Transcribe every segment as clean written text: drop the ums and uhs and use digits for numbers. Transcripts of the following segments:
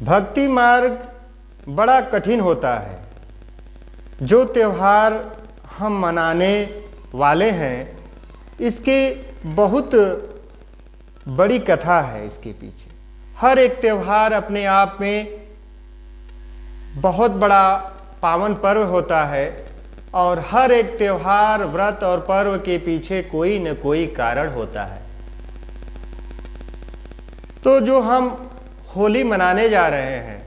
भक्ति मार्ग बड़ा कठिन होता है। जो त्यौहार हम मनाने वाले हैं, इसकी बहुत बड़ी कथा है। इसके पीछे हर एक त्यौहार अपने आप में बहुत बड़ा पावन पर्व होता है और हर एक त्यौहार, व्रत और पर्व के पीछे कोई न कोई कारण होता है। तो जो हम होली मनाने जा रहे हैं,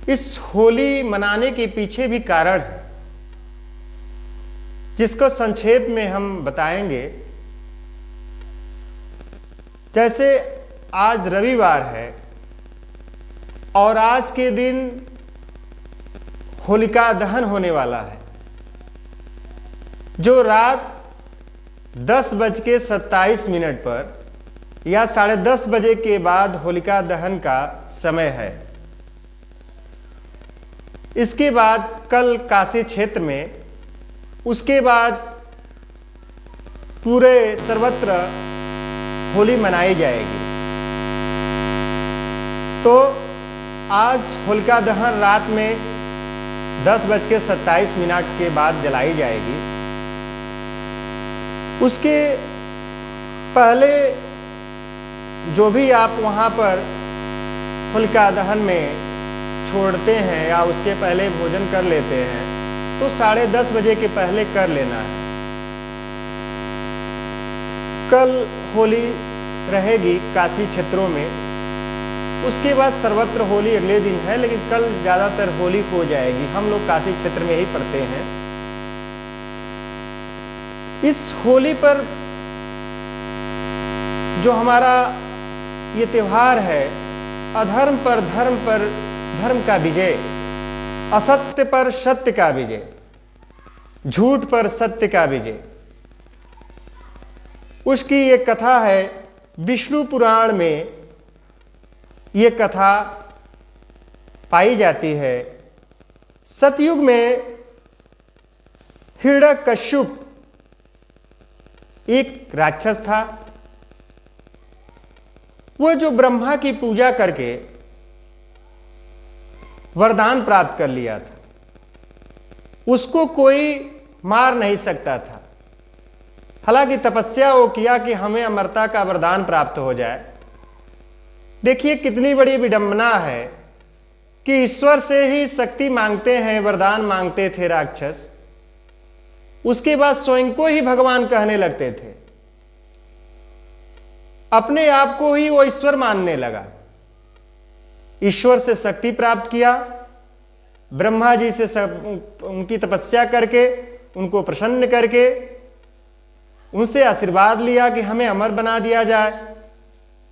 इस होली मनाने के पीछे भी कारण है, जिसको संक्षेप में हम बताएंगे। जैसे आज रविवार है और आज के दिन होलिका दहन होने वाला है, जो रात 10:27 पर या 10:30 बजे के बाद होलिका दहन का समय है। इसके बाद कल काशी क्षेत्र में, उसके बाद पूरे सर्वत्र होली मनाई जाएगी। तो आज होलिका दहन रात में 10:27 के बाद जलाई जाएगी। उसके पहले जो भी आप वहाँ पर होलिका दहन में छोड़ते हैं या उसके पहले भोजन कर लेते हैं, तो 10:30 बजे के पहले कर लेना है। कल होली रहेगी काशी क्षेत्रों में, उसके बाद सर्वत्र होली अगले दिन है, लेकिन कल ज़्यादातर होली हो जाएगी। हम लोग काशी क्षेत्र में ही पढ़ते हैं। इस होली पर जो हमारा ये त्यौहार है, अधर्म पर धर्म का विजय, असत्य पर सत्य का विजय, झूठ पर सत्य का विजय, उसकी एक कथा है। विष्णु पुराण में ये कथा पाई जाती है। सतयुग में हिरण्यकश्यप एक राक्षस था। वो जो ब्रह्मा की पूजा करके वरदान प्राप्त कर लिया था, उसको कोई मार नहीं सकता था। हालांकि तपस्या वो किया कि हमें अमरता का वरदान प्राप्त हो जाए। देखिए कितनी बड़ी विडंबना है कि ईश्वर से ही शक्ति मांगते हैं, वरदान मांगते थे राक्षस, उसके बाद स्वयं को ही भगवान कहने लगते थे। अपने आप को ही वो ईश्वर मानने लगा। ईश्वर से शक्ति प्राप्त किया, ब्रह्मा जी से उनकी तपस्या करके, उनको प्रसन्न करके उनसे आशीर्वाद लिया कि हमें अमर बना दिया जाए।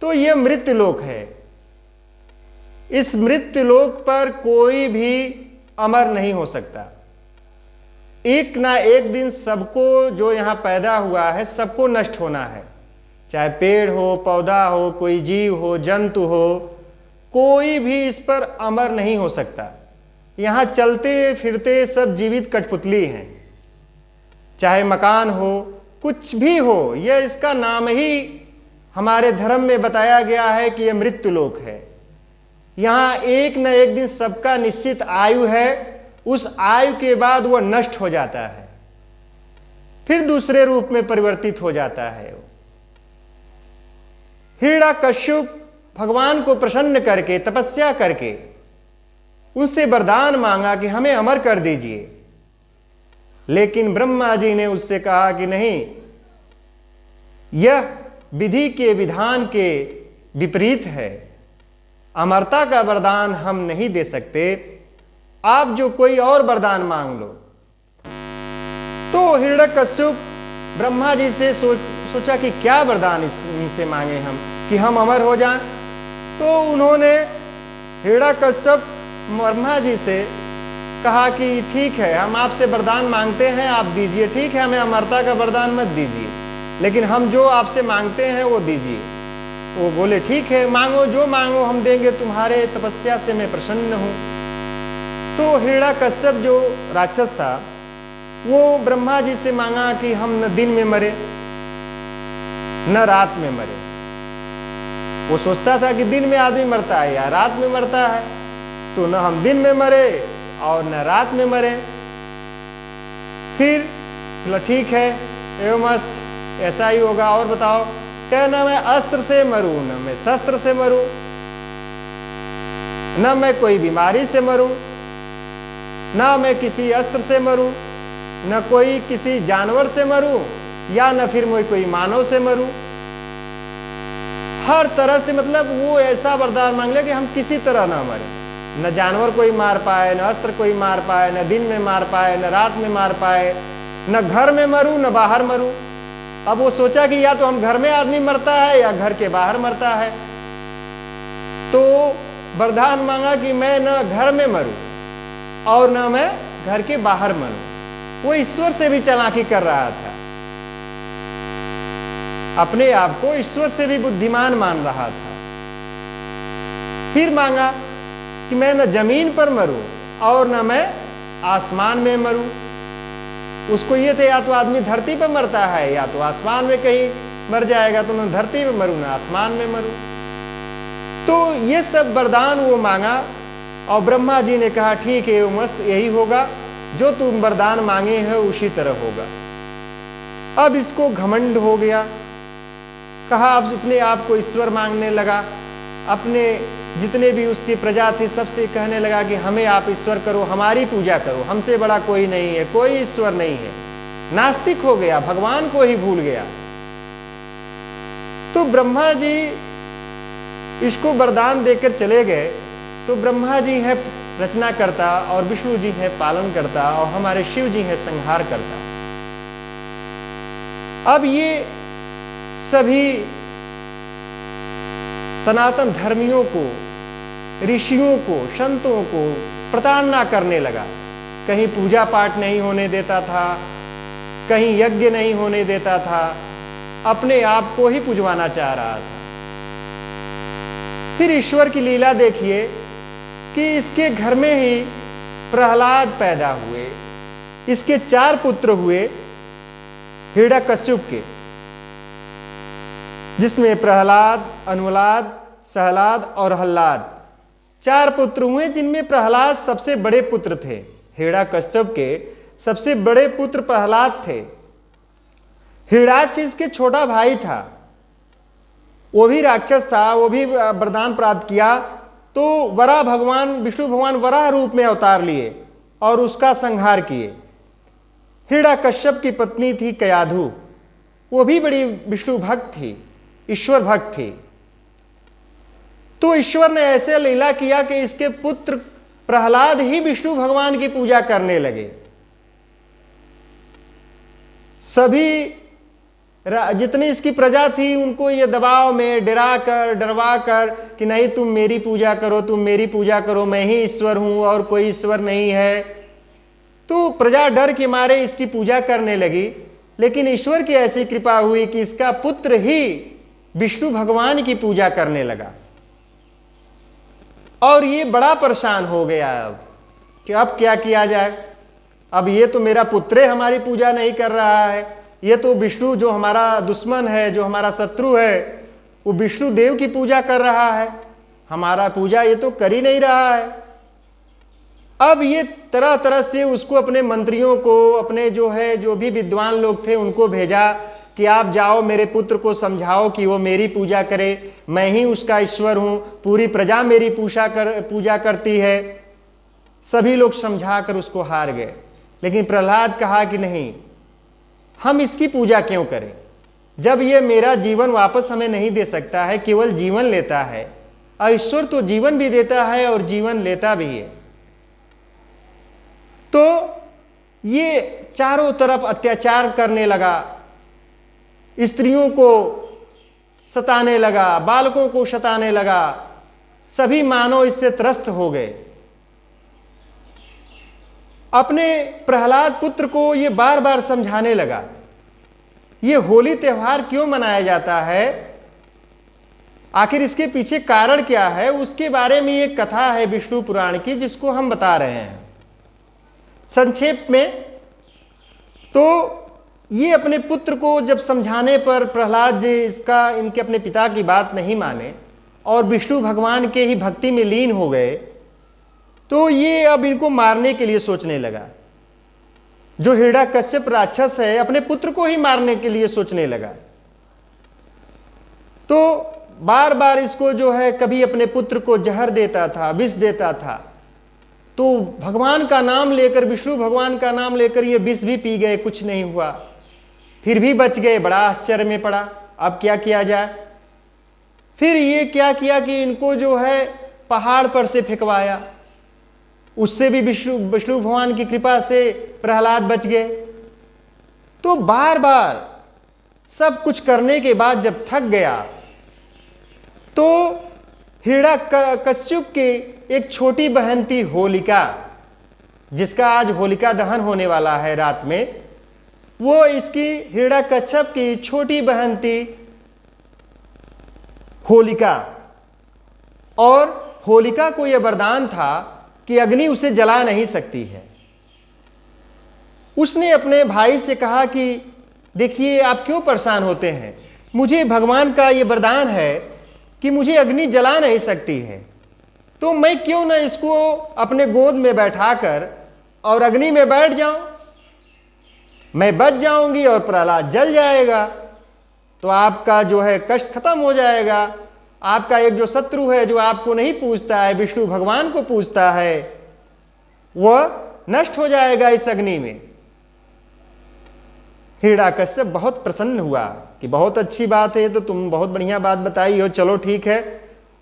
तो यह मृत्यु लोक है। इस मृत्यु लोक पर कोई भी अमर नहीं हो सकता। एक ना एक दिन सबको, जो यहाँ पैदा हुआ है, सबको नष्ट होना है। चाहे पेड़ हो, पौधा हो, कोई जीव हो, जंतु हो, कोई भी इस पर अमर नहीं हो सकता। यहाँ चलते फिरते सब जीवित कठपुतली हैं। चाहे मकान हो, कुछ भी हो, यह इसका नाम ही हमारे धर्म में बताया गया है कि यह मृत्यु लोक है। यहाँ एक न एक दिन सबका निश्चित आयु है। उस आयु के बाद वह नष्ट हो जाता है, फिर दूसरे रूप में परिवर्तित हो जाता है। हिरण्यकश्यप भगवान को प्रसन्न करके, तपस्या करके उससे वरदान मांगा कि हमें अमर कर दीजिए। लेकिन ब्रह्मा जी ने उससे कहा कि नहीं, यह विधि के विधान के विपरीत है। अमरता का वरदान हम नहीं दे सकते, आप जो कोई और वरदान मांग लो। तो हिरण्यकश्यप ब्रह्मा जी से सोचा कि क्या वरदान इनसे मांगे हम कि हम अमर हो जाएं। तो उन्होंने हिरण्यकश्यप ब्रह्मा जी से कहा कि ठीक है, हम आपसे वरदान मांगते हैं, आप दीजिए। ठीक है, हमें अमरता का वरदान मत दीजिए, लेकिन हम जो आपसे मांगते हैं वो दीजिए। वो बोले ठीक है, मांगो, जो मांगो हम देंगे, तुम्हारे तपस्या से मैं प्रसन्न हूँ। तो हिरण्यकश्यप जो राक्षस था, वो ब्रह्मा जी से मांगा कि हम न दिन में मरे न रात में मरे। वो सोचता था कि दिन में आदमी मरता है या रात में मरता है, तो न हम दिन में मरे और न रात में मरे। फिर बोला ठीक है, एवं मस्त ऐसा ही होगा, और बताओ। कह न मैं अस्त्र से मरूं न मैं शस्त्र से मरूं, न मैं कोई बीमारी से मरूं, न मैं किसी अस्त्र से मरूं, न कोई किसी जानवर से मरूं, या न फिर मैं कोई मानव से मरूं। हर तरह से मतलब वो ऐसा वरदान मांग ले कि हम किसी तरह ना मरे, न जानवर कोई मार पाए, न अस्त्र कोई मार पाए, न दिन में मार पाए, न रात में मार पाए, न घर में मरूं न बाहर मरूं। अब वो सोचा कि या तो हम घर में आदमी मरता है या घर के बाहर मरता है, तो वरदान मांगा कि मैं न घर में मरूं और न मैं घर के बाहर मरूं। वो ईश्वर से भी चालाकी कर रहा था, अपने आप को ईश्वर से भी बुद्धिमान मान रहा था। फिर मांगा कि मैं न जमीन पर मरूं और न मैं आसमान में मरूं। उसको ये थे या तो आदमी धरती पर मरता है या तो आसमान में कहीं मर जाएगा, तो न धरती पे मरूं न आसमान में मरूं। तो ये सब वरदान वो मांगा और ब्रह्मा जी ने कहा ठीक है, वो मस्त यही होगा, जो तुम वरदान मांगे हो उसी तरह होगा। अब इसको घमंड हो गया, कहा अब अपने आप को ईश्वर मांगने लगा। अपने जितने भी उसकी प्रजा थी सबसे कहने लगा कि हमें आप ईश्वर करो, हमारी पूजा करो, हमसे बड़ा कोई नहीं है, कोई ईश्वर नहीं है। नास्तिक हो गया, भगवान को ही भूल गया। तो ब्रह्मा जी इसको वरदान देकर चले गए। तो ब्रह्मा जी है रचना करता और विष्णु जी है पालन करता और हमारे शिव जी है संहार करता। अब ये सभी सनातन धर्मियों को, ऋषियों को, संतों को प्रताड़ना करने लगा। कहीं पूजा पाठ नहीं होने देता था, कहीं यज्ञ नहीं होने देता था, अपने आप को ही पुजवाना चाह रहा था। फिर ईश्वर की लीला देखिए कि इसके घर में ही प्रहलाद पैदा हुए। इसके 4 पुत्र हुए हिरण्यकश्यप के, जिसमें प्रहलाद, अनुलाद, सहलाद और हल्लाद 4 पुत्र हुए, जिनमें प्रहलाद सबसे बड़े पुत्र थे। हिरण्यकश्यप के सबसे बड़े पुत्र प्रहलाद थे। हिरण्याक्ष इसके छोटा भाई था, वो भी राक्षस था, वो भी वरदान प्राप्त किया। तो वराह भगवान, विष्णु भगवान वराह रूप में अवतार लिए और उसका संहार किए। हिरण्यकश्यप की पत्नी थी कयाधु, वो भी बड़ी विष्णु भक्त थी, ईश्वर भक्त थी। तो ईश्वर ने ऐसे लीला किया कि इसके पुत्र प्रहलाद ही विष्णु भगवान की पूजा करने लगे। सभी जितनी इसकी प्रजा थी उनको ये दबाव में डरवा कर कि नहीं तुम मेरी पूजा करो, तुम मेरी पूजा करो, मैं ही ईश्वर हूं और कोई ईश्वर नहीं है। तो प्रजा डर के मारे इसकी पूजा करने लगी। लेकिन ईश्वर की ऐसी कृपा हुई कि इसका पुत्र ही विष्णु भगवान की पूजा करने लगा। और ये बड़ा परेशान हो गया अब कि अब क्या किया जाए। अब ये तो मेरा पुत्र हमारी पूजा नहीं कर रहा है, ये तो विष्णु जो हमारा दुश्मन है, जो हमारा शत्रु है, वो विष्णु देव की पूजा कर रहा है, हमारा पूजा ये तो कर ही नहीं रहा है। अब ये तरह तरह से उसको अपने मंत्रियों को, अपने जो भी विद्वान लोग थे उनको भेजा कि आप जाओ मेरे पुत्र को समझाओ कि वो मेरी पूजा करे, मैं ही उसका ईश्वर हूं, पूरी प्रजा मेरी पूजा करती है। सभी लोग समझाकर उसको हार गए। लेकिन प्रहलाद कहा कि नहीं, हम इसकी पूजा क्यों करें, जब ये मेरा जीवन वापस हमें नहीं दे सकता है, केवल जीवन लेता है। और ईश्वर तो जीवन भी देता है और जीवन लेता भी है। तो ये चारों तरफ अत्याचार करने लगा, स्त्रियों को सताने लगा, बालकों को सताने लगा। सभी मानव इससे त्रस्त हो गए। अपने प्रहलाद पुत्र को ये बार बार समझाने लगा, ये होली त्योहार क्यों मनाया जाता है, आखिर इसके पीछे कारण क्या है, उसके बारे में एक कथा है विष्णु पुराण की, जिसको हम बता रहे हैं संक्षेप में। तो ये अपने पुत्र को जब समझाने पर प्रहलाद जी इनके अपने पिता की बात नहीं माने, और विष्णु भगवान के ही भक्ति में लीन हो गए, तो ये अब इनको मारने के लिए सोचने लगा। जो हिरण्यकश्यप राक्षस है अपने पुत्र को ही मारने के लिए सोचने लगा। तो बार बार इसको जो है कभी अपने पुत्र को जहर देता था, विष देता था। तो भगवान का नाम लेकर, विष्णु भगवान का नाम लेकर ये विष भी पी गए, कुछ नहीं हुआ, फिर भी बच गए। बड़ा आश्चर्य में पड़ा, अब क्या किया जाए। फिर ये क्या किया कि इनको जो है पहाड़ पर से फेंकवाया। उससे भी विष्णु भगवान की कृपा से प्रहलाद बच गए। तो बार बार सब कुछ करने के बाद जब थक गया, तो हिरण्यकश्यप की एक छोटी बहन थी होलिका, जिसका आज होलिका दहन होने वाला है रात में। वो इसकी हिरण्यकश्यप की छोटी बहन थी होलिका, और होलिका को यह वरदान था कि अग्नि उसे जला नहीं सकती है। उसने अपने भाई से कहा कि देखिए, आप क्यों परेशान होते हैं, मुझे भगवान का यह वरदान है कि मुझे अग्नि जला नहीं सकती है, तो मैं क्यों ना इसको अपने गोद में बैठाकर और अग्नि में बैठ जाऊं, मैं बच जाऊंगी और प्रहलाद जल जाएगा, तो आपका जो है कष्ट खत्म हो जाएगा। आपका एक जो शत्रु है, जो आपको नहीं पूजता है, विष्णु भगवान को पूजता है, वह नष्ट हो जाएगा इस अग्नि में। हिरण्यकश्यप बहुत प्रसन्न हुआ कि बहुत अच्छी बात है, तो तुम बहुत बढ़िया बात बताई हो, चलो ठीक है।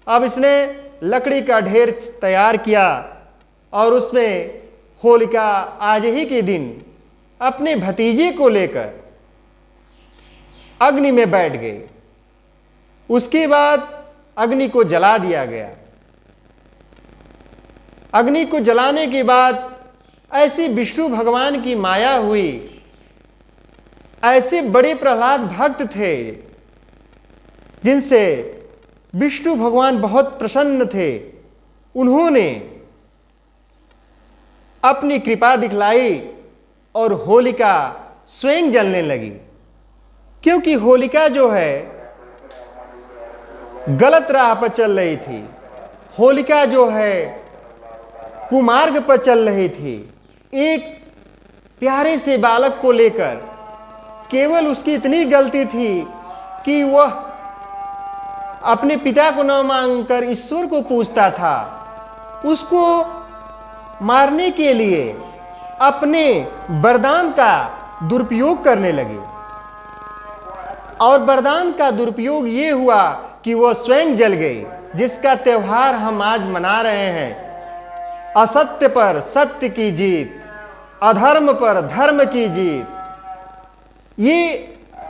अब इसने लकड़ी का ढेर तैयार किया और उसमें होलिका आज ही के दिन अपने भतीजे को लेकर अग्नि में बैठ गई। उसके बाद अग्नि को जला दिया गया। अग्नि को जलाने के बाद ऐसी विष्णु भगवान की माया हुई, ऐसे बड़े प्रहलाद भक्त थे जिनसे विष्णु भगवान बहुत प्रसन्न थे। उन्होंने अपनी कृपा दिखलाई और होलिका स्वयं जलने लगी, क्योंकि होलिका जो है गलत राह पर चल रही थी। होलिका जो है कुमार्ग पर चल रही थी। एक प्यारे से बालक को लेकर केवल उसकी इतनी गलती थी कि वह अपने पिता को न मांगकर ईश्वर को पूजता था। उसको मारने के लिए अपने वरदान का दुरुपयोग करने लगे, और वरदान का दुरुपयोग ये हुआ कि वह स्वयं जल गई, जिसका त्योहार हम आज मना रहे हैं। असत्य पर सत्य की जीत, अधर्म पर धर्म की जीत। ये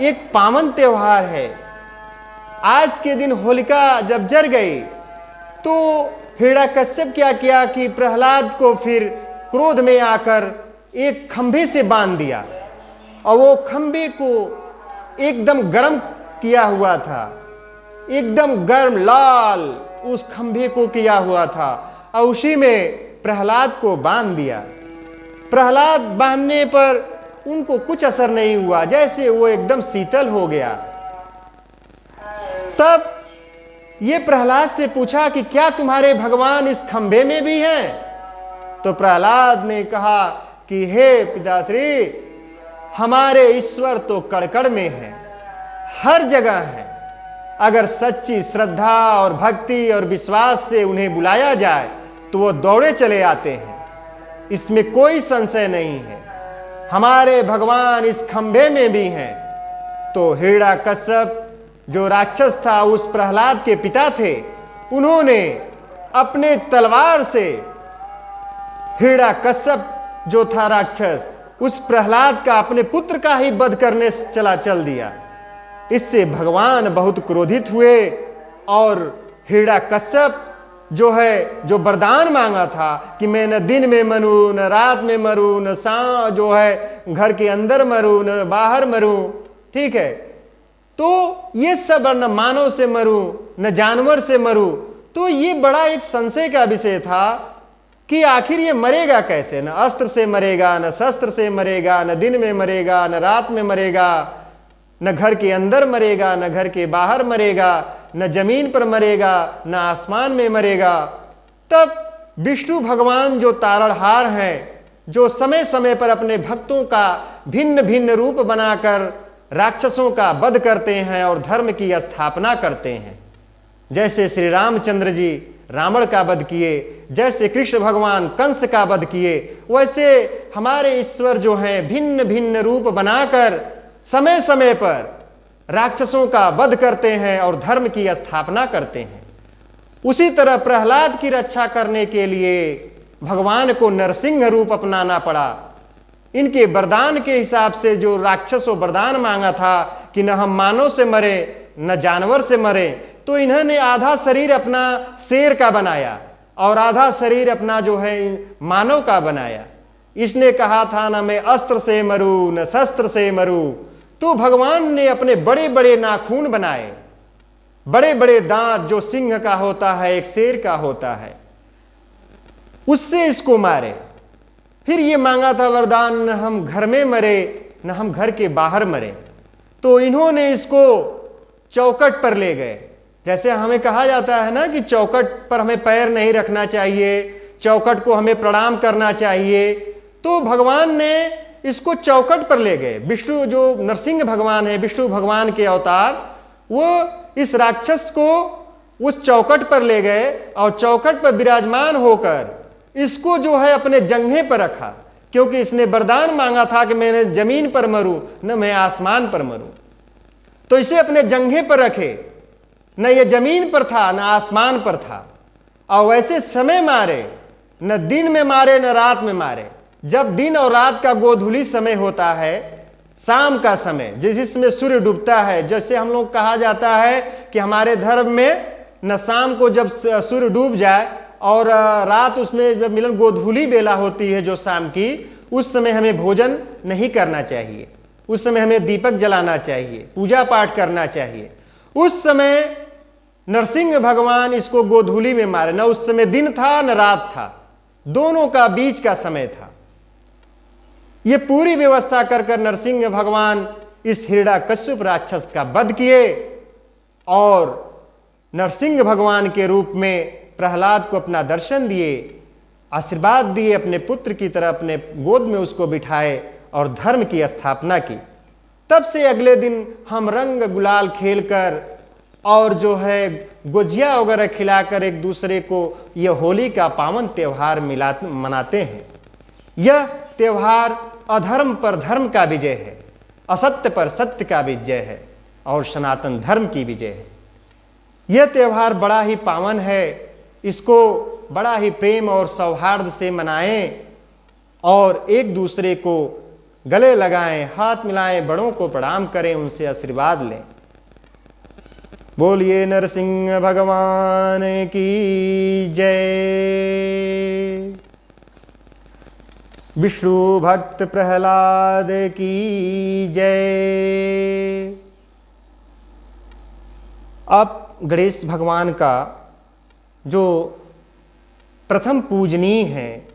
एक पावन त्योहार है। आज के दिन होलिका जब जल गई, तो हिरण्यकश्यप क्या किया कि प्रहलाद को फिर क्रोध में आकर एक खंभे से बांध दिया, और वो खंभे को एकदम गर्म किया हुआ था, एकदम गर्म लाल उस खंभे को किया हुआ था, और उसी में प्रहलाद को बांध दिया। प्रहलाद बांधने पर उनको कुछ असर नहीं हुआ, जैसे वो एकदम शीतल हो गया। तब ये प्रहलाद से पूछा कि क्या तुम्हारे भगवान इस खंभे में भी हैं? तो प्रहलाद ने कहा कि हे पिताश्री, हमारे ईश्वर तो कड़कड़ में हैं, हर जगह हैं। अगर सच्ची श्रद्धा और भक्ति और विश्वास से उन्हें बुलाया जाए तो वो दौड़े चले आते हैं, इसमें कोई संशय नहीं है। हमारे भगवान इस खंभे में भी हैं। तो हिरण्यकश्यप जो राक्षस था, उस प्रहलाद के पिता थे, उन्होंने अपने तलवार से हिरण्यकश्यप जो था राक्षस, उस प्रहलाद का, अपने पुत्र का ही वध करने चल दिया। इससे भगवान बहुत क्रोधित हुए, और हिरण्यकश्यप जो है, जो वरदान मांगा था कि मैं न दिन में मरूं, न रात में मरूं, न जो है घर के अंदर मरूं, न बाहर मरूं, ठीक है, तो ये सब, न मानव से मरूं, न जानवर से मरूं। तो ये बड़ा एक संशय का विषय था कि आखिर ये मरेगा कैसे। न अस्त्र से मरेगा, न शस्त्र से मरेगा, न दिन में मरेगा, न रात में मरेगा, न घर के अंदर मरेगा, न घर के बाहर मरेगा। न जमीन पर मरेगा न आसमान में मरेगा। तब विष्णु भगवान जो तारणहार हैं, जो समय समय पर अपने भक्तों का भिन्न भिन्न रूप बनाकर राक्षसों का वध करते हैं और धर्म की स्थापना करते हैं। जैसे श्री रामचंद्र जी रावण का वध किए, जैसे कृष्ण भगवान कंस का वध किए, वैसे हमारे ईश्वर जो हैं भिन्न भिन्न रूप बनाकर समय समय पर राक्षसों का वध करते हैं और धर्म की स्थापना करते हैं। उसी तरह प्रहलाद की रक्षा करने के लिए भगवान को नरसिंह रूप अपनाना पड़ा। इनके वरदान के हिसाब से जो राक्षसों वरदान मांगा था कि न हम मानव से मरे न जानवर से मरे, तो इन्होंने आधा शरीर अपना शेर का बनाया और आधा शरीर अपना जो है मानव का बनाया। इसने कहा था न मैं अस्त्र से मरूं न शस्त्र से मरूं, तो भगवान ने अपने बड़े बड़े नाखून बनाए, बड़े बड़े दांत जो सिंह का होता है एक शेर का होता है, उससे इसको मारे। फिर ये मांगा था वरदान न हम घर में मरे न हम घर के बाहर मरे, तो इन्होंने इसको चौखट पर ले गए। जैसे हमें कहा जाता है ना कि चौखट पर हमें पैर नहीं रखना चाहिए, चौखट को हमें प्रणाम करना चाहिए, तो भगवान ने इसको चौखट पर ले गए। विष्णु जो नरसिंह भगवान है, विष्णु भगवान के अवतार, वो इस राक्षस को उस चौखट पर ले गए और चौखट पर विराजमान होकर इसको जो है अपने जंघे पर रखा, क्योंकि इसने वरदान मांगा था कि मैं न जमीन पर मरूं न मैं आसमान पर मरूं। तो इसे अपने जंघे पर रखे, न ये जमीन पर था न आसमान पर था, और वैसे समय मारे, न दिन में मारे न रात में मारे। जब दिन और रात का गोधूली समय होता है, शाम का समय जिसमें सूर्य डूबता है, जैसे हम लोग कहा जाता है कि हमारे धर्म में न शाम को जब सूर्य डूब जाए और रात उसमें जब मिलन गोधूली बेला होती है जो शाम की, उस समय हमें भोजन नहीं करना चाहिए, उस समय हमें दीपक जलाना चाहिए, पूजा पाठ करना चाहिए। उस समय नरसिंह भगवान इसको गोधूली में मारे, न उस समय दिन था न रात था, दोनों का बीच का समय था। ये पूरी व्यवस्था कर कर नरसिंह भगवान इस हिरण्यकश्यप राक्षस का वध किए और नरसिंह भगवान के रूप में प्रहलाद को अपना दर्शन दिए, आशीर्वाद दिए, अपने पुत्र की तरह अपने गोद में उसको बिठाए और धर्म की स्थापना की। तब से अगले दिन हम रंग गुलाल खेलकर और जो है गुजिया वगैरह खिलाकर एक दूसरे को यह होली का पावन त्यौहार मनाते हैं। यह त्यौहार अधर्म पर धर्म का विजय है, असत्य पर सत्य का विजय है और सनातन धर्म की विजय है। यह त्यौहार बड़ा ही पावन है, इसको बड़ा ही प्रेम और सौहार्द से मनाएं और एक दूसरे को गले लगाएं, हाथ मिलाएं, बड़ों को प्रणाम करें, उनसे आशीर्वाद लें। बोलिए नरसिंह भगवान की जय। विष्णु भक्त प्रहलाद की जय। अब गणेश भगवान का जो प्रथम पूजनीय है